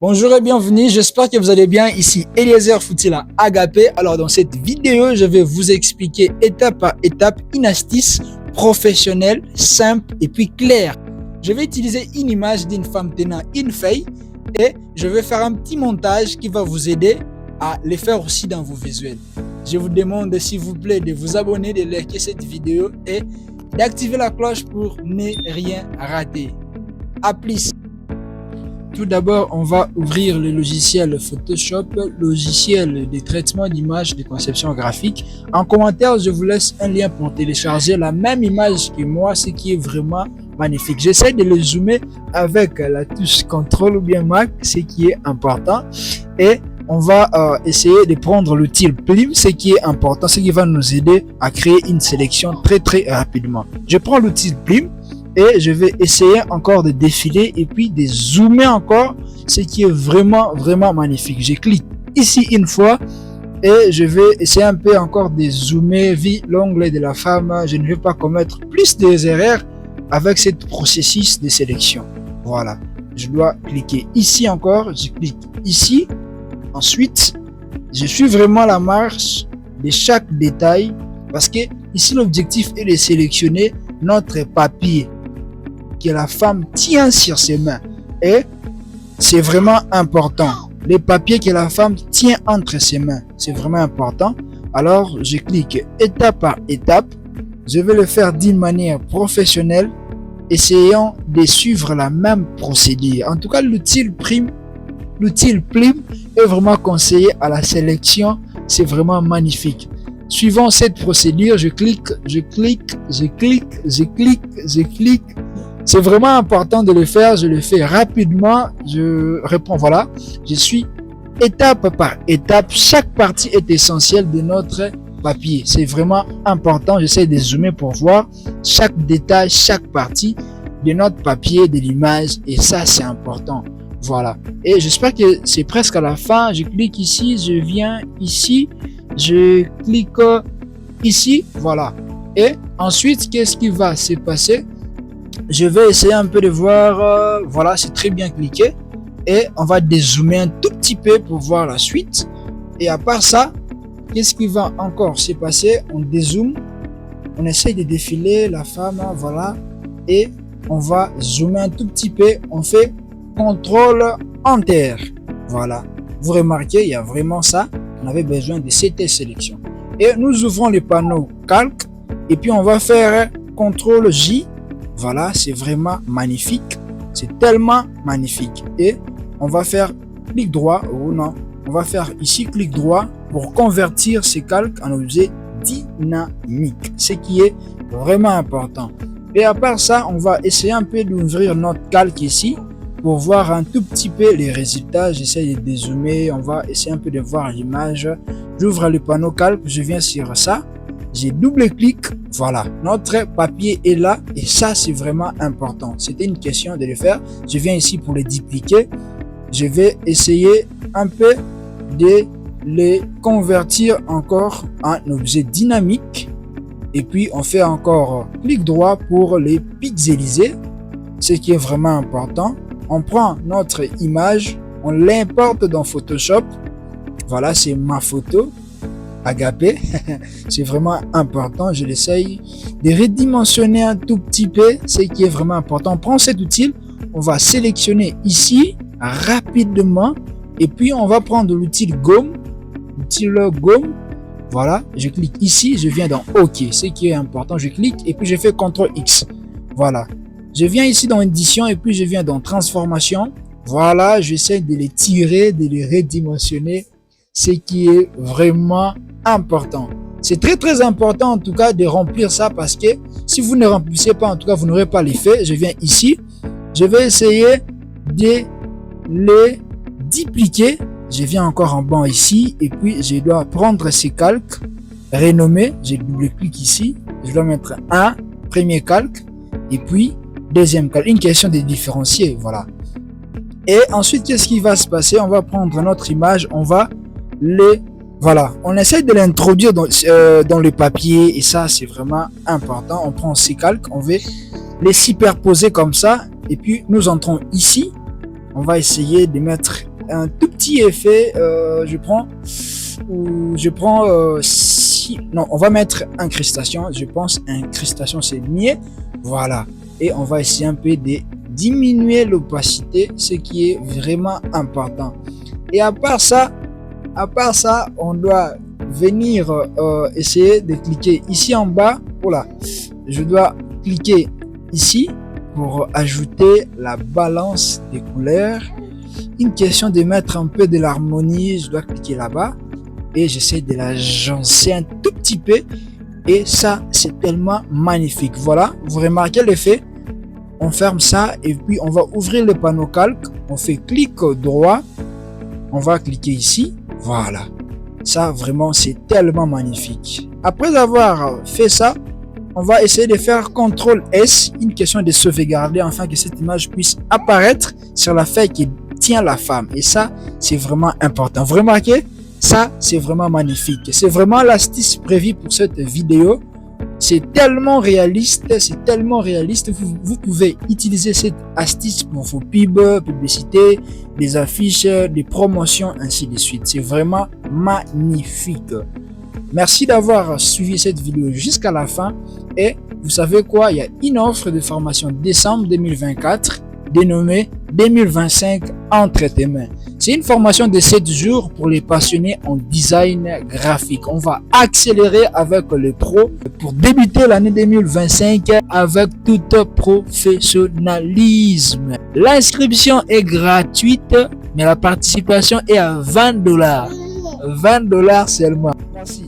Bonjour et bienvenue, j'espère que vous allez bien. Ici Eliezer Foutila Agapé. Alors dans cette vidéo, je vais vous expliquer étape par étape une astuce professionnelle, simple et puis claire. Je vais utiliser une image d'une femme tenant une feuille et je vais faire un petit montage qui va vous aider à les faire aussi dans vos visuels. Je vous demande s'il vous plaît de vous abonner, de liker cette vidéo et d'activer la cloche pour ne rien rater. À plus. Tout d'abord, on va ouvrir le logiciel Photoshop, logiciel de traitement d'images de conception graphique. En commentaire, je vous laisse un lien pour télécharger la même image que moi, ce qui est vraiment magnifique. J'essaie de le zoomer avec la touche CTRL ou bien Mac, ce qui est important. Et on va essayer de prendre l'outil Plim, ce qui est important, ce qui va nous aider à créer une sélection très rapidement. Je prends l'outil Plim. Et je vais essayer encore de défiler et puis de zoomer encore, ce qui est vraiment magnifique. Je clique ici une fois et je vais essayer un peu encore de zoomer via l'onglet de la femme. Je ne vais pas commettre plus d'erreurs avec ce processus de sélection. Voilà, je dois cliquer ici encore, je clique ici. Ensuite, je suis vraiment la marche de chaque détail parce que ici l'objectif est de sélectionner notre papier que la femme tient sur ses mains et c'est vraiment important. Les papiers que la femme tient entre ses mains, c'est vraiment important. Alors je clique étape par étape. Je vais le faire d'une manière professionnelle, essayant de suivre la même procédure. En tout cas, l'outil Plim est vraiment conseillé à la sélection. C'est vraiment magnifique. Suivant cette procédure, je clique. C'est vraiment important de le faire, je le fais rapidement, je réponds, voilà, je suis étape par étape, chaque partie est essentielle de notre papier, c'est vraiment important, j'essaie de zoomer pour voir chaque détail, chaque partie de notre papier, de l'image, et ça c'est important, voilà. Et j'espère que c'est presque à la fin, je clique ici, je viens ici, je clique ici, voilà. Et ensuite, qu'est-ce qui va se passer? Je vais essayer un peu de voir, voilà, c'est très bien cliqué et on va dézoomer un tout petit peu pour voir la suite. Et à part ça, qu'est-ce qui va encore se passer? On dézoome, on essaye de défiler la femme, voilà, et on va zoomer un tout petit peu, on fait CTRL Enter, voilà. Vous remarquez, il y a vraiment ça, on avait besoin de cette sélection. Et nous ouvrons le panneau calque et puis on va faire CTRL J. Voilà, c'est vraiment magnifique. C'est tellement magnifique. Et on va faire clic droit, ou non, on va faire ici clic droit pour convertir ces calques en objet dynamique. Ce qui est vraiment important. Et à part ça, on va essayer un peu d'ouvrir notre calque ici pour voir un tout petit peu les résultats. J'essaie de dézoomer. On va essayer un peu de voir l'image. J'ouvre le panneau calque, je viens sur ça. J'ai double-clic, voilà, notre papier est là et ça c'est vraiment important. C'était une question de le faire. Je viens ici pour les dupliquer. Je vais essayer un peu de les convertir encore en objet dynamique. Et puis on fait encore clic droit pour les pixeliser, ce qui est vraiment important. On prend notre image, on l'importe dans Photoshop. Voilà, c'est ma photo. Agapé, c'est vraiment important, je l'essaye de redimensionner un tout petit peu, ce qui est vraiment important. On prend cet outil, on va sélectionner ici rapidement et puis on va prendre l'outil gomme, voilà, je clique ici, je viens dans OK, ce qui est important, je clique et puis je fais CTRL X, voilà. Je viens ici dans édition et puis je viens dans transformation, voilà, j'essaie de les tirer, de les redimensionner, ce qui est vraiment important. C'est très important en tout cas de remplir ça parce que si vous ne remplissez pas, en tout cas vous n'aurez pas l'effet. Je viens ici, je vais essayer de les dupliquer. Je viens encore en bas ici et puis je dois prendre ces calques, renommer, je double-clique ici, je dois mettre un premier calque et puis deuxième calque, une question de différencier, voilà. Et ensuite qu'est-ce qui va se passer? On va prendre notre image, on va les, voilà, on essaie de l'introduire dans le papier et ça c'est vraiment important. On prend ces calques, on va les superposer comme ça et puis nous entrons ici. On va essayer de mettre un tout petit effet. Je prends non, on va mettre incrustation. Je pense incrustation c'est mieux. Voilà. Et on va essayer un peu de diminuer l'opacité, ce qui est vraiment important. Et à part ça, on doit venir essayer de cliquer ici en bas. Voilà. Je dois cliquer ici pour ajouter la balance des couleurs. Une question de mettre un peu de l'harmonie, je dois cliquer là-bas et j'essaie de l'agencer un tout petit peu et ça c'est tellement magnifique. Voilà, vous remarquez l'effet. On ferme ça et puis on va ouvrir le panneau calque, on fait clic droit, on va cliquer ici, voilà. Ça vraiment c'est tellement magnifique. Après avoir fait ça, on va essayer de faire CTRL S, une question de sauvegarder afin que cette image puisse apparaître sur la feuille qui tient la femme. Et ça, c'est vraiment important. Vous remarquez? Ça, c'est vraiment magnifique. C'est vraiment l'astuce prévue pour cette vidéo. C'est tellement réaliste, Vous pouvez utiliser cette astuce pour vos pubs, publicités, des affiches, des promotions, ainsi de suite. C'est vraiment magnifique. Merci d'avoir suivi cette vidéo jusqu'à la fin. Et vous savez quoi? Il y a une offre de formation décembre 2024 dénommée 2025 entre tes mains. C'est une formation de 7 jours pour les passionnés en design graphique. On va accélérer avec le pro pour débuter l'année 2025 avec tout professionnalisme. L'inscription est gratuite, mais la participation est à $20. $20 seulement. Merci.